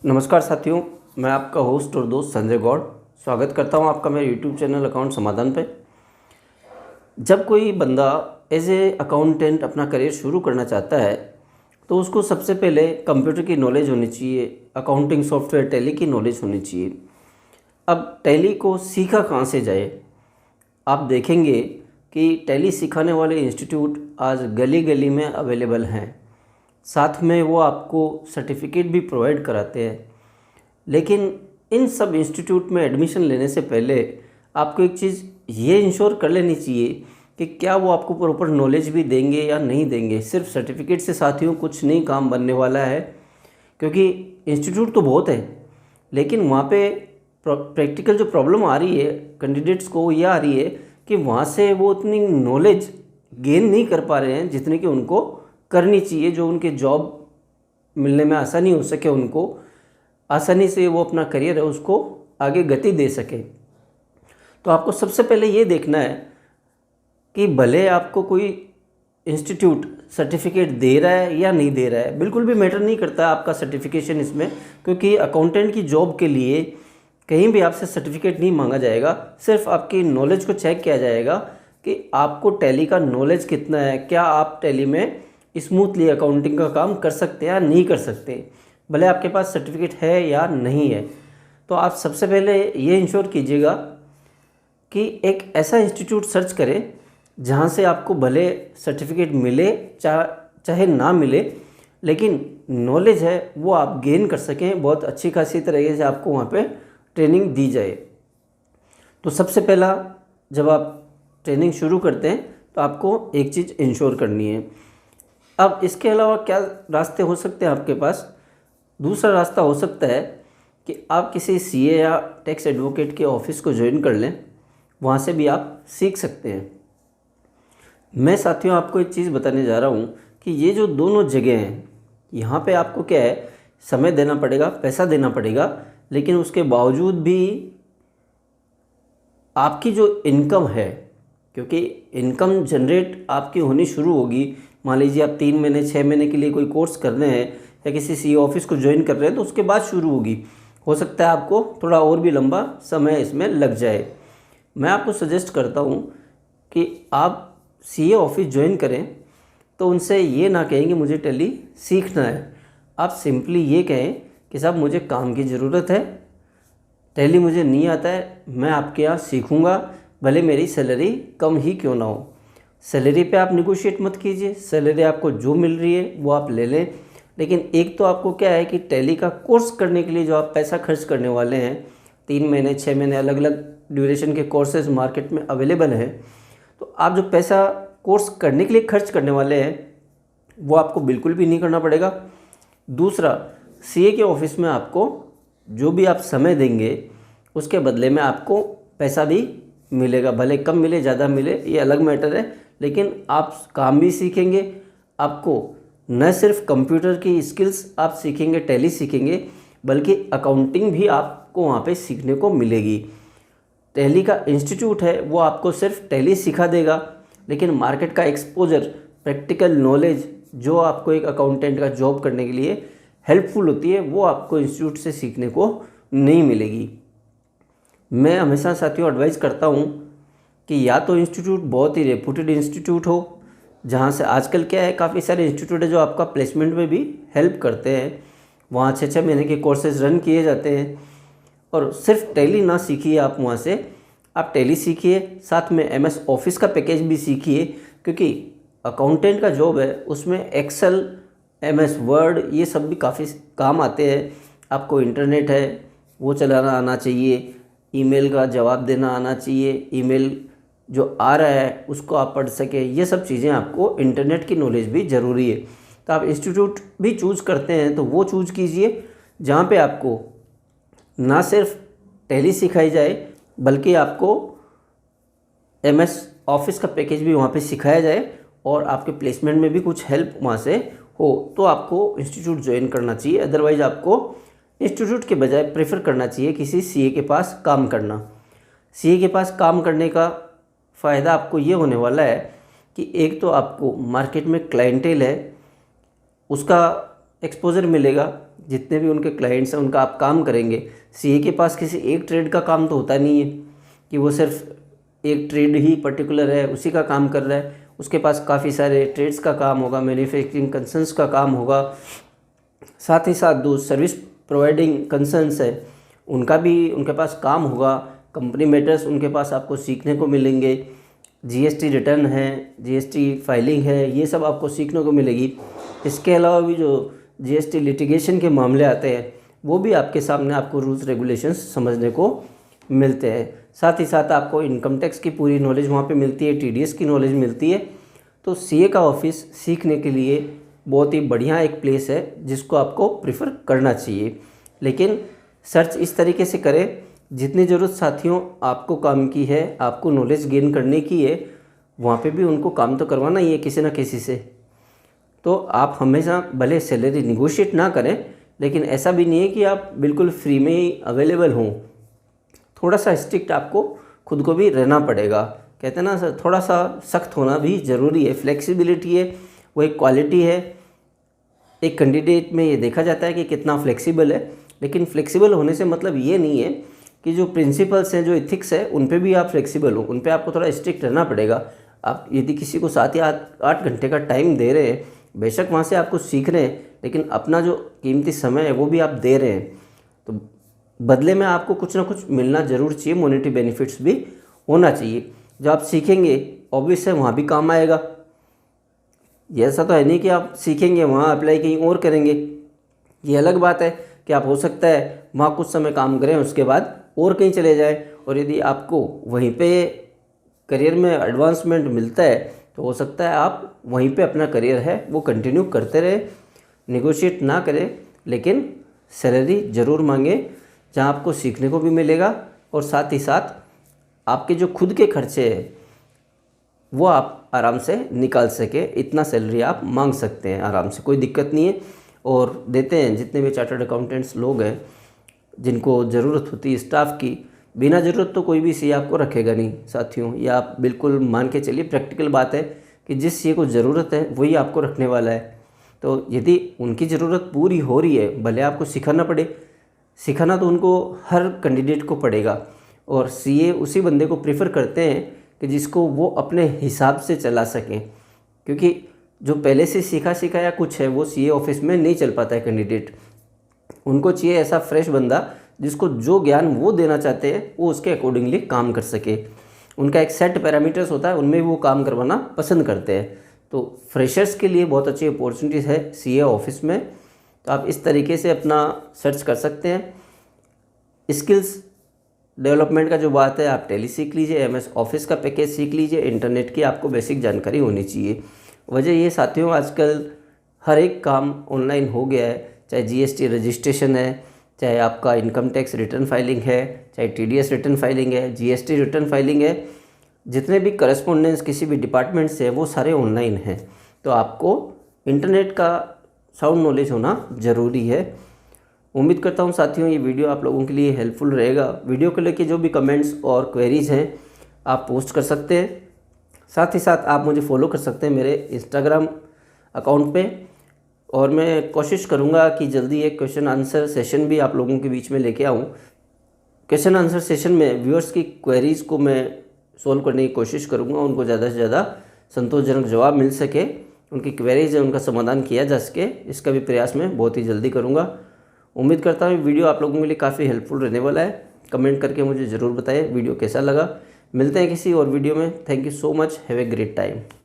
नमस्कार साथियों, मैं आपका होस्ट और दोस्त संजय गौड़ स्वागत करता हूं आपका मेरे यूट्यूब चैनल अकाउंट समाधान पे। जब कोई बंदा एज ए अकाउंटेंट अपना करियर शुरू करना चाहता है तो उसको सबसे पहले कंप्यूटर की नॉलेज होनी चाहिए, अकाउंटिंग सॉफ्टवेयर टैली की नॉलेज होनी चाहिए। अब टैली को सीखा कहाँ से जाए? आप देखेंगे कि टैली सिखाने वाले इंस्टीट्यूट आज गली गली में अवेलेबल हैं। साथ में वो आपको सर्टिफिकेट भी प्रोवाइड कराते हैं। लेकिन इन सब इंस्टीट्यूट में एडमिशन लेने से पहले आपको एक चीज़ ये इंश्योर कर लेनी चाहिए कि क्या वो आपको प्रॉपर नॉलेज भी देंगे या नहीं देंगे। सिर्फ सर्टिफिकेट से साथियों कुछ नहीं काम बनने वाला है, क्योंकि इंस्टीट्यूट तो बहुत है लेकिन वहाँ पे प्रैक्टिकल जो प्रॉब्लम आ रही है कैंडिडेट्स को, वो ये आ रही है कि वहाँ से वो उतनी नॉलेज गेन नहीं कर पा रहे हैं जितनी कि उनको करनी चाहिए, जो उनके जॉब मिलने में आसानी हो सके, उनको आसानी से वो अपना करियर है उसको आगे गति दे सके। तो आपको सबसे पहले ये देखना है कि भले आपको कोई इंस्टीट्यूट सर्टिफिकेट दे रहा है या नहीं दे रहा है, बिल्कुल भी मैटर नहीं करता आपका सर्टिफिकेशन इसमें, क्योंकि अकाउंटेंट की जॉब के लिए कहीं भी आपसे सर्टिफिकेट नहीं मांगा जाएगा। सिर्फ आपकी नॉलेज को चेक किया जाएगा कि आपको टैली का नॉलेज कितना है, क्या आप टैली में स्मूथली अकाउंटिंग का काम कर सकते हैं या नहीं कर सकते, भले आपके पास सर्टिफिकेट है या नहीं है। तो आप सबसे पहले ये इंश्योर कीजिएगा कि एक ऐसा इंस्टीट्यूट सर्च करें जहाँ से आपको भले सर्टिफिकेट मिले चाहे ना मिले, लेकिन नॉलेज है वो आप गेन कर सकें, बहुत अच्छी खासी तरीके से आपको वहाँ पे ट्रेनिंग दी जाए। तो सबसे पहला जब आप ट्रेनिंग शुरू करते हैं तो आपको एक चीज़ इंश्योर करनी है। अब इसके अलावा क्या रास्ते हो सकते हैं आपके पास? दूसरा रास्ता हो सकता है कि आप किसी सीए या टैक्स एडवोकेट के ऑफिस को ज्वाइन कर लें, वहाँ से भी आप सीख सकते हैं। मैं साथियों आपको एक चीज़ बताने जा रहा हूँ कि ये जो दोनों जगह हैं, यहाँ पे आपको क्या है, समय देना पड़ेगा, पैसा देना पड़ेगा, लेकिन उसके बावजूद भी आपकी जो इनकम है, क्योंकि इनकम जनरेट आपकी होनी शुरू होगी। मान लीजिए आप 3 महीने 6 महीने के लिए कोई कोर्स कर रहे हैं या किसी सीए ऑफिस को ज्वाइन कर रहे हैं तो उसके बाद शुरू होगी। हो सकता है आपको थोड़ा और भी लंबा समय इसमें लग जाए। मैं आपको सजेस्ट करता हूँ कि आप सीए ऑफिस ज्वाइन करें तो उनसे ये ना कहें कि मुझे टैली सीखना है। आप सिंपली ये कहें कि साहब मुझे काम की ज़रूरत है, टैली मुझे नहीं आता है, मैं आपके यहाँ सीखूँगा, भले मेरी सैलरी कम ही क्यों ना हो। सैलरी पे आप निगोशिएट मत कीजिए, सैलरी आपको जो मिल रही है वो आप ले लें। लेकिन एक तो आपको क्या है कि टैली का कोर्स करने के लिए जो आप पैसा खर्च करने वाले हैं, 3 महीने 6 महीने अलग अलग ड्यूरेशन के कोर्सेज मार्केट में अवेलेबल हैं, तो आप जो पैसा कोर्स करने के लिए खर्च करने वाले हैं वो आपको बिल्कुल भी नहीं करना पड़ेगा। दूसरा, सीए के ऑफिस में आपको जो भी आप समय देंगे उसके बदले में आपको पैसा भी मिलेगा, भले कम मिले ज़्यादा मिले ये अलग मैटर है, लेकिन आप काम भी सीखेंगे। आपको न सिर्फ कंप्यूटर की स्किल्स आप सीखेंगे, टैली सीखेंगे, बल्कि अकाउंटिंग भी आपको वहाँ पे सीखने को मिलेगी। टैली का इंस्टीट्यूट है वो आपको सिर्फ टैली सिखा देगा, लेकिन मार्केट का एक्सपोजर, प्रैक्टिकल नॉलेज जो आपको एक अकाउंटेंट का जॉब करने के लिए हेल्पफुल होती है वो आपको इंस्टीट्यूट से सीखने को नहीं मिलेगी। मैं हमेशा साथियों एडवाइस करता हूँ कि या तो इंस्टीट्यूट बहुत ही रेपुटेड इंस्टीट्यूट हो, जहाँ से आजकल क्या है काफ़ी सारे इंस्टीट्यूट है जो आपका प्लेसमेंट में भी हेल्प करते हैं, वहाँ 6-6 महीने के कोर्सेज रन किए जाते हैं। और सिर्फ टैली ना सीखिए आप वहाँ से, आप टैली सीखिए, साथ में एमएस ऑफिस का पैकेज भी सीखिए, क्योंकि अकाउंटेंट का जॉब है उसमें एक्सेल, एमएस वर्ड ये सब भी काफ़ी काम आते हैं। आपको इंटरनेट है वो चलाना आना चाहिए, ईमेल का जवाब देना आना चाहिए, ईमेल जो आ रहा है उसको आप पढ़ सके, ये सब चीज़ें आपको, इंटरनेट की नॉलेज भी ज़रूरी है। तो आप इंस्टीट्यूट भी चूज़ करते हैं तो वो चूज़ कीजिए जहाँ पे आपको ना सिर्फ टैली सिखाई जाए बल्कि आपको एमएस ऑफिस का पैकेज भी वहाँ पे सिखाया जाए और आपके प्लेसमेंट में भी कुछ हेल्प वहाँ से हो, तो आपको इंस्टीट्यूट ज्वाइन करना चाहिए। अदरवाइज़ आपको इंस्टीट्यूट के बजाय प्रेफर करना चाहिए किसी सीए के पास काम करना। सीए के पास काम करने का फ़ायदा आपको ये होने वाला है कि एक तो आपको मार्केट में क्लाइंटेल है उसका एक्सपोज़र मिलेगा, जितने भी उनके क्लाइंट्स हैं उनका आप काम करेंगे। सीए के पास किसी एक ट्रेड का काम तो होता नहीं है कि वो सिर्फ एक ट्रेड ही पर्टिकुलर है उसी का काम कर रहा है। उसके पास काफ़ी सारे ट्रेड्स का काम होगा, मैन्युफैक्चरिंग कंसर्न्स का काम होगा, साथ ही साथ जो सर्विस प्रोवाइडिंग कंसर्न्स है उनके पास काम होगा। कंपनी मैटर्स उनके पास आपको सीखने को मिलेंगे। जीएसटी रिटर्न है, जीएसटी फाइलिंग है, ये सब आपको सीखने को मिलेगी। इसके अलावा भी जो जीएसटी लिटिगेशन के मामले आते हैं वो भी आपके सामने आपको रूल्स रेगुलेशंस समझने को मिलते हैं। साथ ही साथ आपको इनकम टैक्स की पूरी नॉलेज वहाँ पे मिलती है, टीडीएस की नॉलेज मिलती है। तो सीए का ऑफिस सीखने के लिए बहुत ही बढ़िया एक प्लेस है जिसको आपको प्रेफर करना चाहिए। लेकिन सर्च इस तरीके से करें जितनी ज़रूरत साथियों आपको काम की है, आपको नॉलेज गेन करने की है, वहाँ पे भी उनको काम तो करवाना ही है किसी ना किसी से। तो आप हमेशा भले सैलरी निगोशिएट ना करें, लेकिन ऐसा भी नहीं है कि आप बिल्कुल फ्री में ही अवेलेबल हों। थोड़ा सा स्ट्रिक्ट आपको खुद को भी रहना पड़ेगा। कहते हैं ना सर, थोड़ा सा सख्त होना भी ज़रूरी है। फ्लेक्सिबिलिटी है वो एक क्वालिटी है। एक कैंडिडेट में ये देखा जाता है कि कितना फ्लेक्सिबल है, लेकिन फ्लेक्सिबल होने से मतलब ये नहीं है कि जो प्रिंसिपल्स हैं, जो इथिक्स है, उन पे भी आप फ्लेक्सिबल हो। उन पे आपको थोड़ा स्ट्रिक्ट रहना पड़ेगा। आप यदि किसी को 7 या 8 घंटे का टाइम दे रहे हैं, बेशक वहाँ से आपको सीख रहे हैं, लेकिन अपना जो कीमती समय है वो भी आप दे रहे हैं, तो बदले में आपको कुछ ना कुछ मिलना ज़रूर चाहिए। मॉनेटरी बेनिफिट्स भी होना चाहिए। जो आप सीखेंगे ऑब्वियस है वहाँ भी काम आएगा। ये ऐसा तो है नहीं कि आप सीखेंगे वहाँ अप्लाई कहीं और करेंगे। ये अलग बात है कि आप हो सकता है वहाँ कुछ समय काम करें, उसके बाद और कहीं चले जाएं, और यदि आपको वहीं पे करियर में एडवांसमेंट मिलता है तो हो सकता है आप वहीं पे अपना करियर है वो कंटिन्यू करते रहे। नेगोशिएट ना करें, लेकिन सैलरी ज़रूर मांगे जहाँ आपको सीखने को भी मिलेगा, और साथ ही साथ आपके जो खुद के खर्चे हैं वो आप आराम से निकाल सके। इतना सैलरी आप मांग सकते हैं आराम से, कोई दिक्कत नहीं है। और देते हैं जितने भी चार्टर्ड अकाउंटेंट्स लोग हैं जिनको ज़रूरत होती है स्टाफ की, बिना ज़रूरत तो कोई भी सीए आपको रखेगा नहीं साथियों। ये आप बिल्कुल मान के चलिए, प्रैक्टिकल बात है कि जिस सीए को ज़रूरत है वही आपको रखने वाला है। तो यदि उनकी ज़रूरत पूरी हो रही है, भले आपको सिखाना पड़े, सिखाना तो उनको हर कैंडिडेट को पड़ेगा। और सीए उसी बंदे को प्रेफर करते हैं कि जिसको वो अपने हिसाब से चला सकें, क्योंकि जो पहले से सीखा सिखाया कुछ है वो सीए ऑफिस में नहीं चल पाता है कैंडिडेट। उनको चाहिए ऐसा फ्रेश बंदा जिसको जो ज्ञान वो देना चाहते हैं वो उसके अकॉर्डिंगली काम कर सके। उनका एक सेट पैरामीटर्स होता है, उनमें वो काम करवाना पसंद करते हैं। तो फ्रेशर्स के लिए बहुत अच्छी अपॉर्चुनिटीज़ है सीए ऑफिस में। तो आप इस तरीके से अपना सर्च कर सकते हैं। स्किल्स डेवलपमेंट का जो बात है, आप टैली सीख लीजिए, एमएस ऑफिस का पैकेज सीख लीजिए, इंटरनेट की आपको बेसिक जानकारी होनी चाहिए। वजह ये साथियों, आजकल हर एक काम ऑनलाइन हो गया है। चाहे जीएसटी रजिस्ट्रेशन है, चाहे आपका इनकम टैक्स रिटर्न फाइलिंग है, चाहे टीडीएस रिटर्न फाइलिंग है, जीएसटी रिटर्न फाइलिंग है, जितने भी करस्पॉन्डेंस किसी भी डिपार्टमेंट से है वो सारे ऑनलाइन हैं। तो आपको इंटरनेट का साउंड नॉलेज होना ज़रूरी है। उम्मीद करता हूँ साथियों ये वीडियो आप लोगों के लिए हेल्पफुल रहेगा। वीडियो को लेके जो भी कमेंट्स और क्वेरीज़ हैं आप पोस्ट कर सकते हैं। साथ ही साथ आप मुझे फॉलो कर सकते हैं मेरे इंस्टाग्राम अकाउंट पे, और मैं कोशिश करूँगा कि जल्दी एक क्वेश्चन आंसर सेशन भी आप लोगों के बीच में लेके आऊँ। क्वेश्चन आंसर सेशन में व्यूअर्स की क्वेरीज़ को मैं सोल्व करने की कोशिश करूँगा, उनको ज़्यादा से ज़्यादा संतोषजनक जवाब मिल सके, उनकी क्वेरीज़ है उनका समाधान किया जा सके, इसका भी प्रयास मैं बहुत ही जल्दी करूँगा। उम्मीद करता हूँ वीडियो आप लोगों के लिए काफ़ी हेल्पफुल रहने वाला है। कमेंट करके मुझे ज़रूर बताएं वीडियो कैसा लगा। मिलते हैं किसी और वीडियो में। Thank you so much, have a great time.